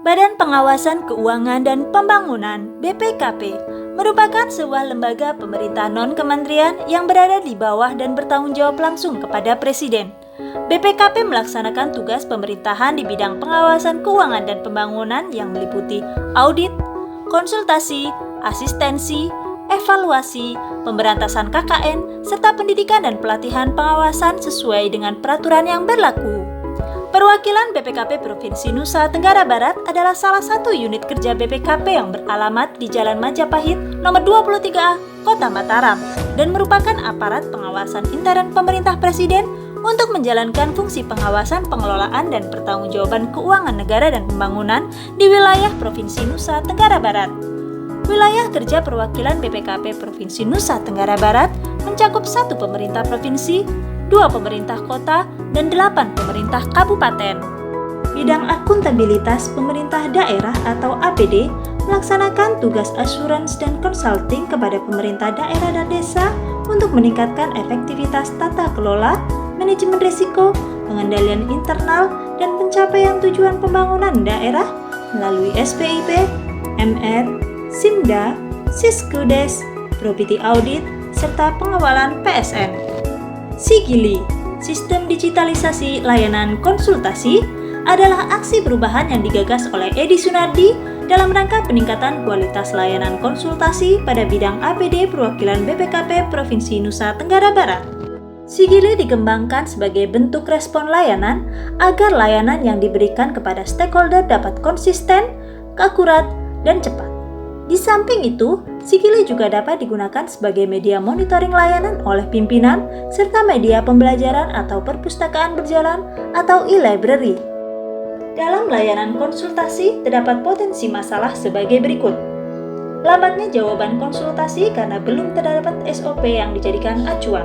Badan Pengawasan Keuangan dan Pembangunan (BPKP) merupakan sebuah lembaga pemerintah non-kementerian yang berada di bawah dan bertanggung jawab langsung kepada Presiden. BPKP melaksanakan tugas pemerintahan di bidang pengawasan keuangan dan pembangunan yang meliputi audit, konsultasi, asistensi, evaluasi, pemberantasan KKN, serta pendidikan dan pelatihan pengawasan sesuai dengan peraturan yang berlaku. Perwakilan BPKP Provinsi Nusa Tenggara Barat adalah salah satu unit kerja BPKP yang beralamat di Jalan Majapahit nomor 23A, Kota Mataram, dan merupakan aparat pengawasan intern pemerintah Presiden untuk menjalankan fungsi pengawasan pengelolaan dan pertanggungjawaban keuangan negara dan pembangunan di wilayah Provinsi Nusa Tenggara Barat. Wilayah kerja perwakilan BPKP Provinsi Nusa Tenggara Barat mencakup 1 pemerintah provinsi, 2 pemerintah kota, dan 8 pemerintah kabupaten. Bidang akuntabilitas pemerintah daerah atau APD melaksanakan tugas assurance dan consulting kepada pemerintah daerah dan desa untuk meningkatkan efektivitas tata kelola, manajemen risiko, pengendalian internal, dan pencapaian tujuan pembangunan daerah melalui SPIP, MR, SIMDA, Siskudes, Probity Audit, serta pengawalan PSN. Sigili, Sistem Digitalisasi Layanan Konsultasi, adalah aksi perubahan yang digagas oleh Edi Sunardi dalam rangka peningkatan kualitas layanan konsultasi pada bidang APD perwakilan BPKP Provinsi Nusa Tenggara Barat. Sigili dikembangkan sebagai bentuk respon layanan agar layanan yang diberikan kepada stakeholder dapat konsisten, akurat, dan cepat. Di samping itu, Sigili juga dapat digunakan sebagai media monitoring layanan oleh pimpinan serta media pembelajaran atau perpustakaan berjalan atau e-library. Dalam layanan konsultasi, terdapat potensi masalah sebagai berikut. Lambatnya jawaban konsultasi karena belum terdapat SOP yang dijadikan acuan.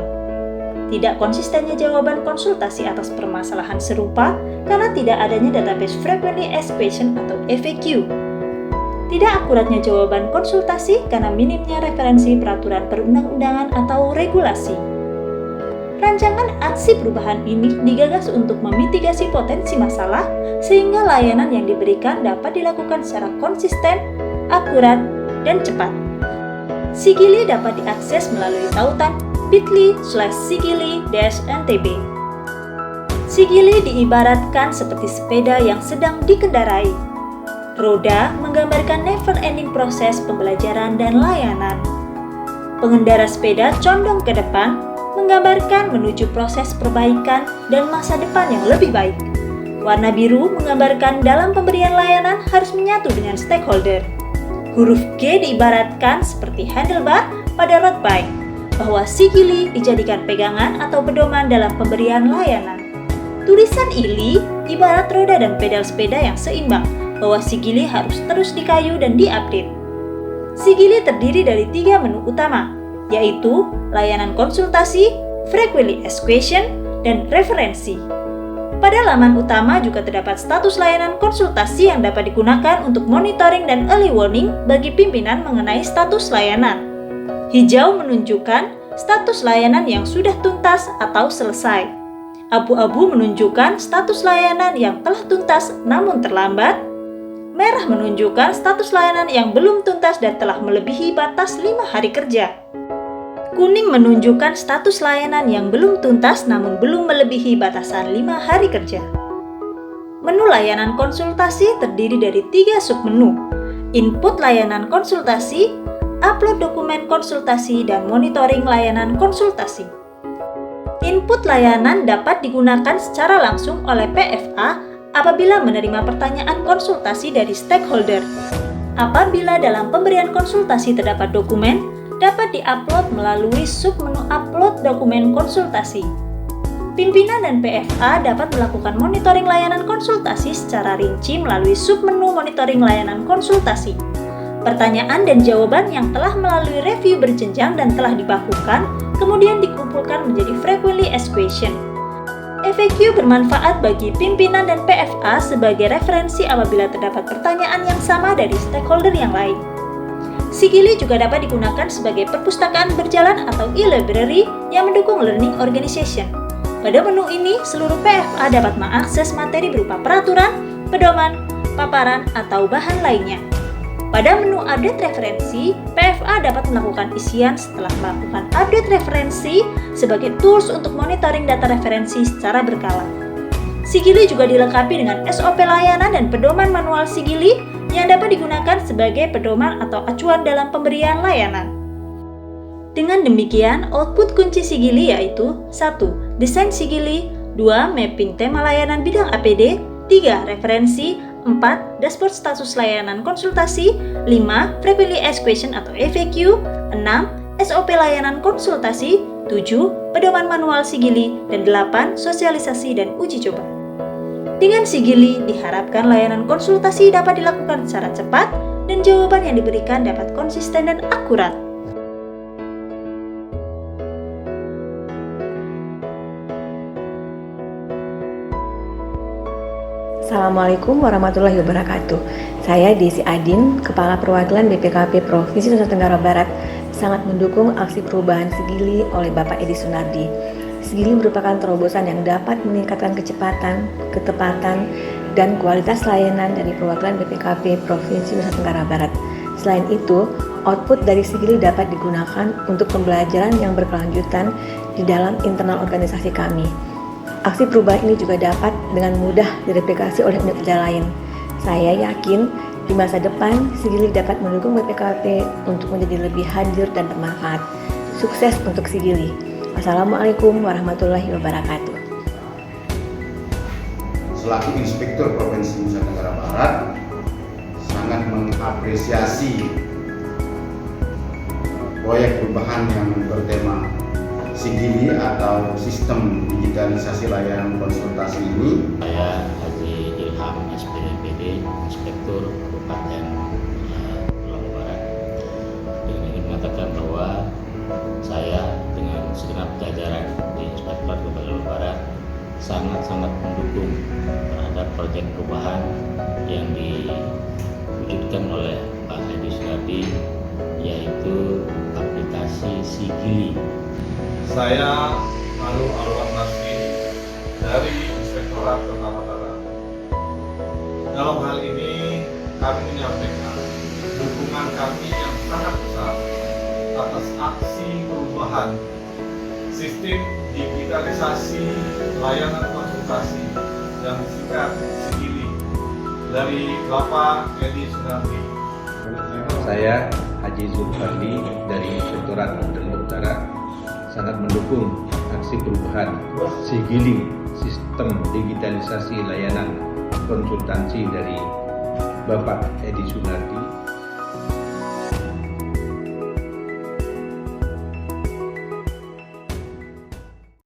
Tidak konsistennya jawaban konsultasi atas permasalahan serupa karena tidak adanya database Frequently Asked Questions atau FAQ. Tidak akuratnya jawaban konsultasi karena minimnya referensi peraturan perundang-undangan atau regulasi. Rancangan aksi perubahan ini digagas untuk memitigasi potensi masalah sehingga layanan yang diberikan dapat dilakukan secara konsisten, akurat, dan cepat. Sigili dapat diakses melalui tautan bit.ly/sigili-ntb. Sigili diibaratkan seperti sepeda yang sedang dikendarai. Roda menggambarkan never-ending proses pembelajaran dan layanan. Pengendara sepeda condong ke depan, menggambarkan menuju proses perbaikan dan masa depan yang lebih baik. Warna biru menggambarkan dalam pemberian layanan harus menyatu dengan stakeholder. Huruf G diibaratkan seperti handlebar pada road bike, bahwa sigili dijadikan pegangan atau pedoman dalam pemberian layanan. Tulisan ILI ibarat roda dan pedal sepeda yang seimbang, bahwa sigili harus terus dikayu dan diupdate. Sigili terdiri dari 3 menu utama, yaitu layanan konsultasi, frequently asked question, dan referensi. Pada laman utama juga terdapat status layanan konsultasi yang dapat digunakan untuk monitoring dan early warning bagi pimpinan mengenai status layanan. Hijau menunjukkan status layanan yang sudah tuntas atau selesai. Abu-abu menunjukkan status layanan yang telah tuntas namun terlambat. Merah menunjukkan status layanan yang belum tuntas dan telah melebihi batas 5 hari kerja. Kuning menunjukkan status layanan yang belum tuntas namun belum melebihi batasan 5 hari kerja. Menu layanan konsultasi terdiri dari 3 submenu: input layanan konsultasi, upload dokumen konsultasi, dan monitoring layanan konsultasi. Input layanan dapat digunakan secara langsung oleh PFA apabila menerima pertanyaan konsultasi dari stakeholder. Apabila dalam pemberian konsultasi terdapat dokumen, dapat diupload melalui submenu upload dokumen konsultasi. Pimpinan dan PFA dapat melakukan monitoring layanan konsultasi secara rinci melalui submenu monitoring layanan konsultasi. Pertanyaan dan jawaban yang telah melalui review berjenjang dan telah dibakukan, kemudian dikumpulkan menjadi frequently asked question. FAQ bermanfaat bagi pimpinan dan PFA sebagai referensi apabila terdapat pertanyaan yang sama dari stakeholder yang lain. Sigili juga dapat digunakan sebagai perpustakaan berjalan atau e-library yang mendukung learning organization. Pada menu ini, seluruh PFA dapat mengakses materi berupa peraturan, pedoman, paparan, atau bahan lainnya. Pada menu update referensi, PFA dapat melakukan isian setelah melakukan update referensi sebagai tools untuk monitoring data referensi secara berkala. Sigili juga dilengkapi dengan SOP layanan dan pedoman manual sigili yang dapat digunakan sebagai pedoman atau acuan dalam pemberian layanan. Dengan demikian, output kunci sigili yaitu 1. Desain sigili, 2. Mapping tema layanan bidang APD, 3. Referensi, 4. Dashboard status layanan konsultasi, 5. Frequently asked question atau FAQ, 6. SOP layanan konsultasi, 7. Pedoman manual sigili, dan 8. Sosialisasi dan uji coba. Dengan sigili, diharapkan layanan konsultasi dapat dilakukan secara cepat dan jawaban yang diberikan dapat konsisten dan akurat. Assalamualaikum warahmatullahi wabarakatuh. Saya Desi Adin, Kepala Perwakilan BPKP Provinsi Nusa Tenggara Barat, sangat mendukung aksi perubahan sigili oleh Bapak Edi Sunardi. Sigili merupakan terobosan yang dapat meningkatkan kecepatan, ketepatan, dan kualitas layanan dari perwakilan BPKP Provinsi Nusa Tenggara Barat. Selain itu, output dari sigili dapat digunakan untuk pembelajaran yang berkelanjutan di dalam internal organisasi kami. Aksi perubahan ini juga dapat dengan mudah direplikasi oleh unit kerja lain. Saya yakin di masa depan sigili dapat mendukung BPKP untuk menjadi lebih hadir dan bermanfaat. Sukses untuk sigili. Assalamualaikum warahmatullahi wabarakatuh. Selaku Inspektur Provinsi Nusa Tenggara Barat, sangat mengapresiasi proyek perubahan yang bertema sigili atau sistem digitalisasi layanan konsultasi ini. Saya Haji Ilham SPDPD, Inspektur Kabupaten Pulau Barat, ingin mengatakan bahwa saya dengan segenap jajaran di Inspektor Kabupaten Barat sangat-sangat mendukung terhadap proyek perubahan yang diwujudkan oleh Pak Edi Sunardi, yaitu aplikasi sigili. Saya Malu Alwan Nasri dari Inspektorat Ketamatan. Dalam hal ini kami menyampaikan dukungan kami yang sangat besar atas aksi perubahan sistem digitalisasi layanan konsultasi yang disingkat sigili dari Bapak Edi Sunardi. Saya Haji Zulfardi dari Inspektorat Nusa Utara sangat mendukung aksi perubahan sigili sistem digitalisasi layanan konsultansi dari Bapak Edi Sunardi